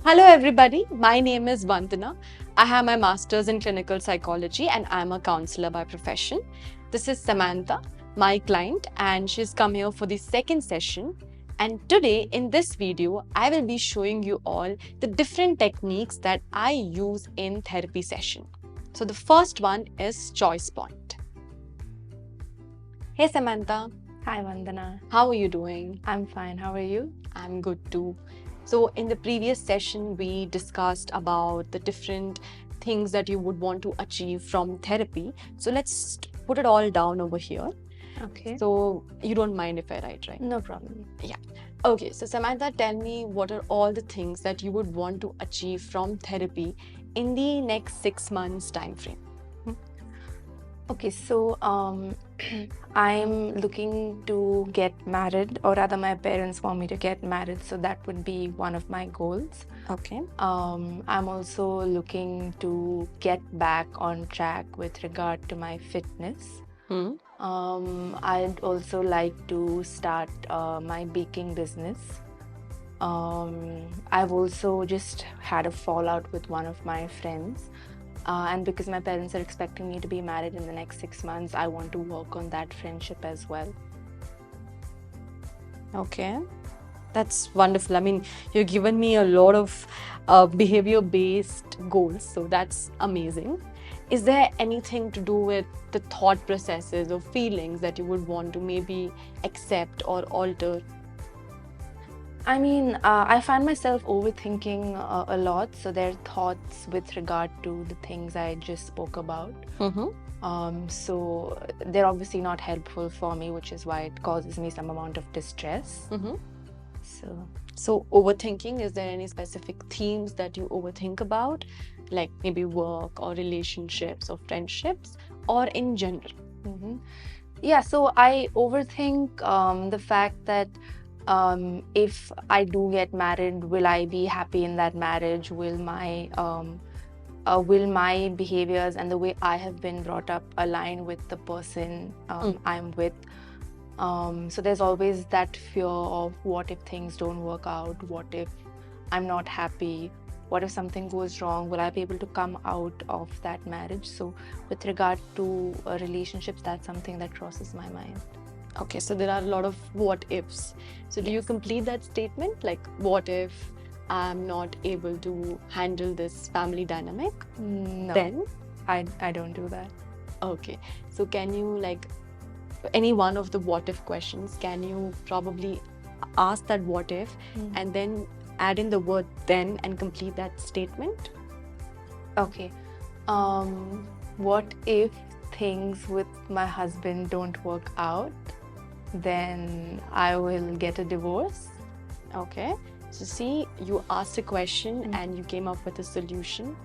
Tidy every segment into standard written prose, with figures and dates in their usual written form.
Hello, everybody. My name is Vandana. I have my master's in clinical psychology and I'm a counselor by profession. This is Samantha, my client, and she's come here for the second session. And today, in this video, I will be showing you all the different techniques that I use in therapy session. So, the first one is choice point. Hey, Samantha. Hi, Vandana. How are you doing? I'm fine. How are you? I'm good too. So, in the previous session, we discussed about the different things that you would want to achieve from therapy. So, let's put it all down over here. Okay. So, you don't mind if I write, right? No problem. Yeah. Okay. So, Samantha, tell me what are all the things that you would want to achieve from therapy in the next 6 months time frame? Okay, so I'm looking to get married, or rather, my parents want me to get married, so that would be one of my goals. Okay. I'm also looking to get back on track with regard to my fitness. I'd also like to start my baking business. I've also just had a fallout with one of my friends. And because my parents are expecting me to be married in the next 6 months, I want to work on that friendship as well. Okay. That's wonderful. I mean, you've given me a lot of behavior-based goals, so that's amazing. Is there anything to do with the thought processes or feelings that you would want to maybe accept or alter? I mean, I find myself overthinking a lot, so there are thoughts with regard to the things I just spoke about. So they're obviously not helpful for me, which is why it causes me some amount of distress. So overthinking, is there any specific themes that you overthink about, like maybe work or relationships or friendships, or in general? Yeah, so I overthink the fact that if I do get married, will I be happy in that marriage? Will my behaviors and the way I have been brought up align with the person I'm with? So there's always that fear of what if things don't work out? What if I'm not happy? What if something goes wrong? Will I be able to come out of that marriage? So with regard to relationships, that's something that crosses my mind. Okay, so there are a lot of what ifs. So do you complete that statement? Like, what if I'm not able to handle this family dynamic? No, Then, I don't do that. okay. So can you, like, any one of the what if questions, can you probably ask that what if and then add in the word then and complete that statement? Okay. What if things with my husband don't work out? Then I will get a divorce. Okay. So see, you asked a question and you came up with a solution.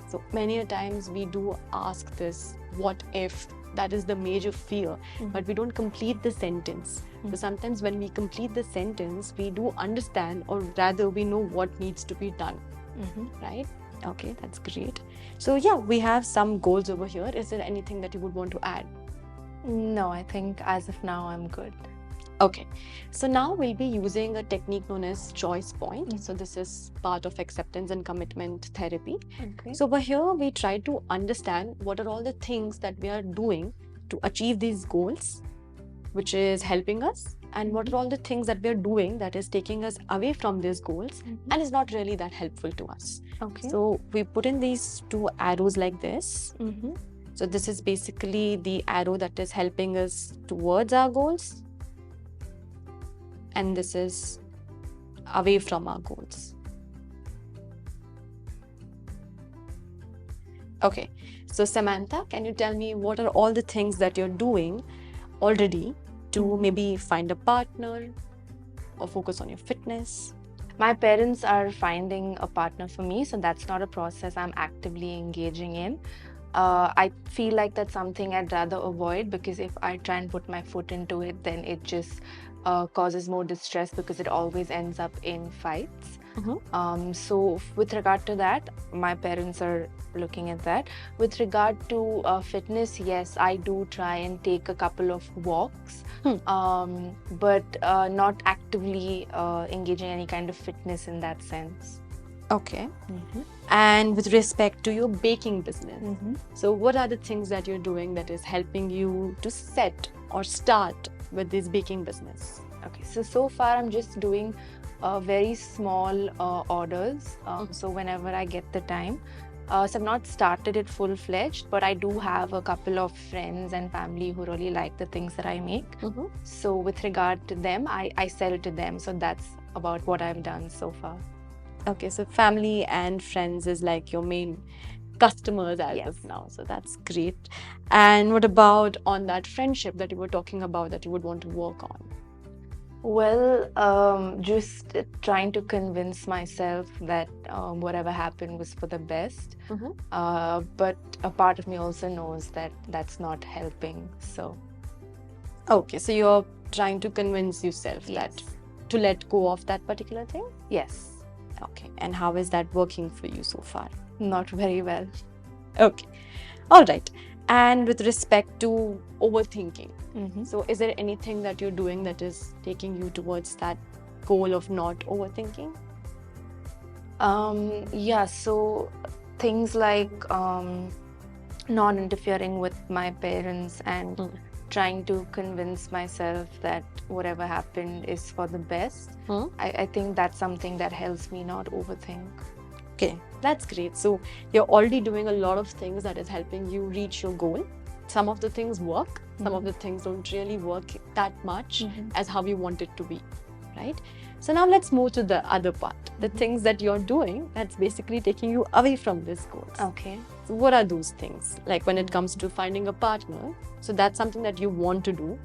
So many a times we do ask this, what if? That is the major fear, but we don't complete the sentence. So sometimes when we complete the sentence, we do understand, or rather we know what needs to be done, right? Okay, that's great. So yeah, we have some goals over here. Is there anything that you would want to add? No, I think as of now I'm good. Okay, so now we'll be using a technique known as choice point. So this is part of acceptance and commitment therapy. Okay. So over here, we try to understand what are all the things that we are doing to achieve these goals, which is helping us, and what are all the things that we are doing that is taking us away from these goals and is not really that helpful to us. Okay. So we put in these two arrows like this. So this is basically the arrow that is helping us towards our goals, and this is away from our goals. Okay, so Samantha, can you tell me what are all the things that you're doing already to maybe find a partner or focus on your fitness? My parents are finding a partner for me, so that's not a process I'm actively engaging in. I feel like that's something I'd rather avoid, because if I try and put my foot into it, then it just causes more distress, because it always ends up in fights. So with regard to that, my parents are looking at that. With regard to fitness, yes, I do try and take a couple of walks, but not actively engaging any kind of fitness in that sense. Okay. And with respect to your baking business, so what are the things that you're doing that is helping you to set or start with this baking business? Okay, so far I'm just doing very small orders. So whenever I get the time. So I've not started it full-fledged, but I do have a couple of friends and family who really like the things that I make. So with regard to them, I sell to them. So that's about what I've done so far. Okay, so family and friends is like your main customers as Yes. of now. So that's great. And what about on that friendship that you were talking about that you would want to work on? Well, just trying to convince myself that whatever happened was for the best. But a part of me also knows that that's not helping. So, Okay, so you're trying to convince yourself Yes. that to let go of that particular thing? yes, Okay, and how is that working for you so far? not very well. Okay, all right. And with respect to overthinking, so is there anything that you're doing that is taking you towards that goal of not overthinking? Yeah, so things like not interfering with my parents and trying to convince myself that whatever happened is for the best. I think that's something that helps me not overthink. Okay, that's great. So you're already doing a lot of things that is helping you reach your goal. Some of the things work, some of the things don't really work that much as how you want it to be, right? So now let's move to the other part, the things that you're doing that's basically taking you away from this goal. Okay. So what are those things? Like when it comes to finding a partner, so that's something that you want to do,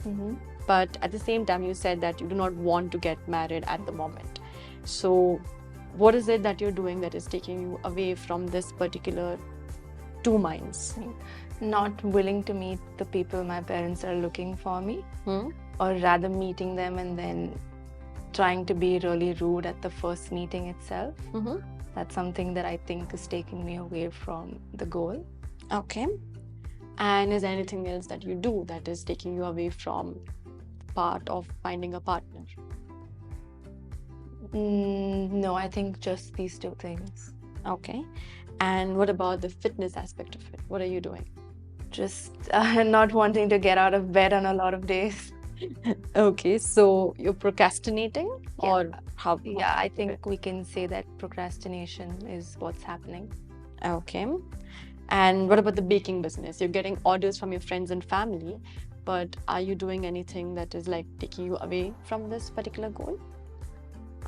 but at the same time you said that you do not want to get married at the moment. So what is it that you're doing that is taking you away from this particular two minds? Not willing to meet the people my parents are looking for me, or rather meeting them and then trying to be really rude at the first meeting itself. That's something that I think is taking me away from the goal. Okay. And is there anything else that you do that is taking you away from part of finding a partner? No, I think just these two things. Okay. And what about the fitness aspect of it? What are you doing? Just not wanting to get out of bed on a lot of days. Okay, so you're procrastinating, or how? Yeah, I think we can say that procrastination is what's happening. Okay. And what about the baking business? You're getting orders from your friends and family, but are you doing anything that is like taking you away from this particular goal?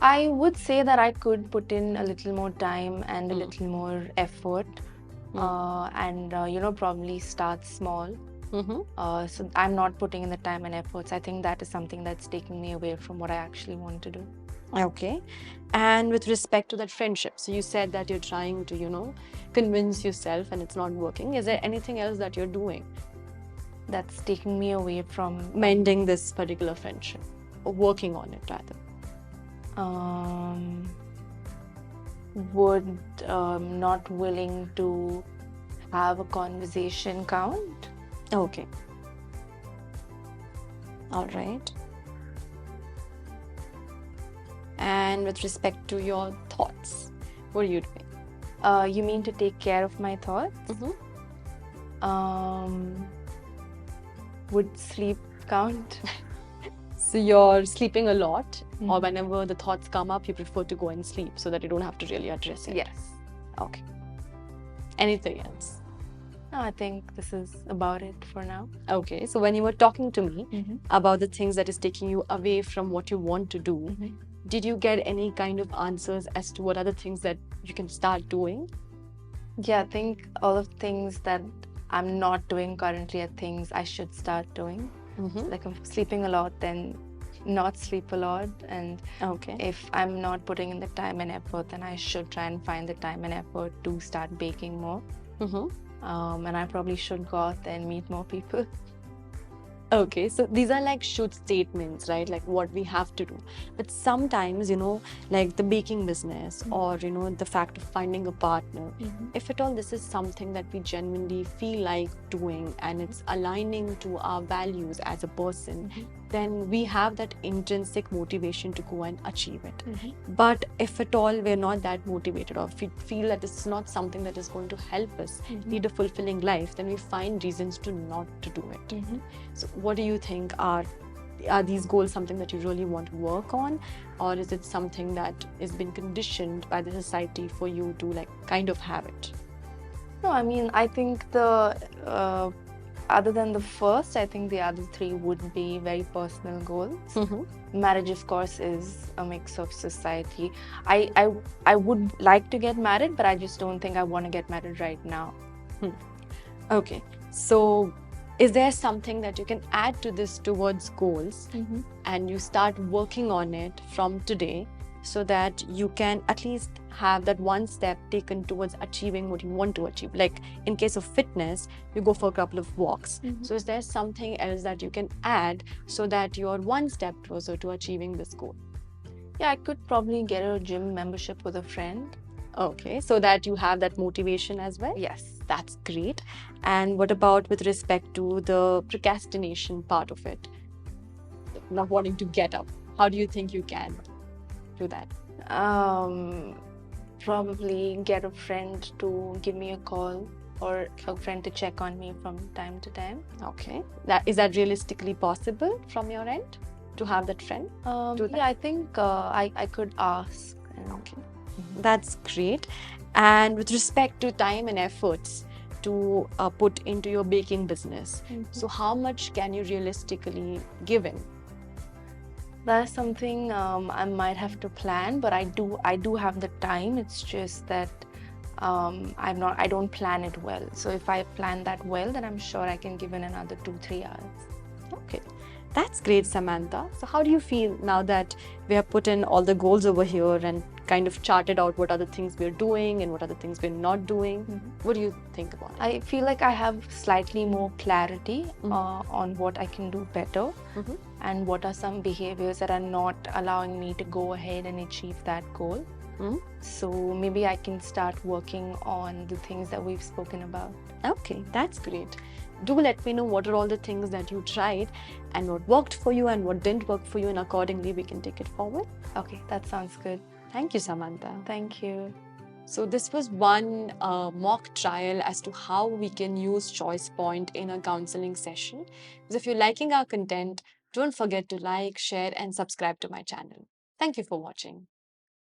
I would say that I could put in a little more time and a little more effort, and probably start small. So I'm not putting in the time and efforts. I think that is something that's taking me away from what I actually want to do. Okay. And with respect to that friendship, so you said that you're trying to, convince yourself and it's not working. Is there anything else that you're doing that's taking me away from mending this particular friendship or working on it rather? Would not willing to have a conversation count? Okay. All right. And with respect to your thoughts, what are you doing? You mean to take care of my thoughts? Would sleep count? So you're sleeping a lot, or whenever the thoughts come up, you prefer to go and sleep so that you don't have to really address it? Yes. Okay. Anything else? No, I think this is about it for now. Okay, so when you were talking to me about the things that is taking you away from what you want to do, did you get any kind of answers as to what are the things that you can start doing? Yeah, I think all of the things that I'm not doing currently are things I should start doing. Like I'm sleeping a lot, then not sleep a lot. And if I'm not putting in the time and effort, then I should try and find the time and effort to start baking more. And I probably should go out there and meet more people. Okay, so these are like should statements, right? Like what we have to do. But sometimes, like the baking business or, the fact of finding a partner, if at all this is something that we genuinely feel like doing and it's aligning to our values as a person, then we have that intrinsic motivation to go and achieve it. But if at all we're not that motivated, or if we feel that this is not something that is going to help us lead a fulfilling life, then we find reasons to not to do it. So what do you think, are these goals something that you really want to work on, or is it something that has been conditioned by the society for you to like kind of have it? No, I mean, I think the other than the first, I think the other three would be very personal goals. Marriage, of course, is a mix of society. I would like to get married, but I just don't think I want to get married right now. Okay, so is there something that you can add to this towards goals, and you start working on it from today, so that you can at least have that one step taken towards achieving what you want to achieve? Like in case of fitness, you go for a couple of walks. So is there something else that you can add so that you're one step closer to achieving this goal? Yeah, I could probably get a gym membership with a friend. Okay, so that you have that motivation as well? Yes. That's great. And what about with respect to the procrastination part of it? Not wanting to get up. How do you think you can do that? Probably get a friend to give me a call, or a friend to check on me from time to time. Okay. Is that realistically possible from your end to have that friend? Do that? Yeah, I think I could ask. Okay. That's great. And with respect to time and efforts to put into your baking business, so how much can you realistically give in? That's something I might have to plan, but I do have the time. It's just that I don't plan it well. So if I plan that well, then I'm sure I can give in another 2-3 hours. Okay, that's great, Samantha. So how do you feel now that we have put in all the goals over here and kind of charted out what are the things we're doing and what are the things we're not doing? What do you think about it? I feel like I have slightly more clarity on what I can do better, and what are some behaviors that are not allowing me to go ahead and achieve that goal. So maybe I can start working on the things that we've spoken about. Okay, that's great. Do let me know what are all the things that you tried and what worked for you and what didn't work for you, and accordingly we can take it forward. Okay, that sounds good. Thank you, Samantha. Thank you. So this was one mock trial as to how we can use Choice Point in a counseling session. So if you're liking our content, don't forget to like, share, and subscribe to my channel. Thank you for watching.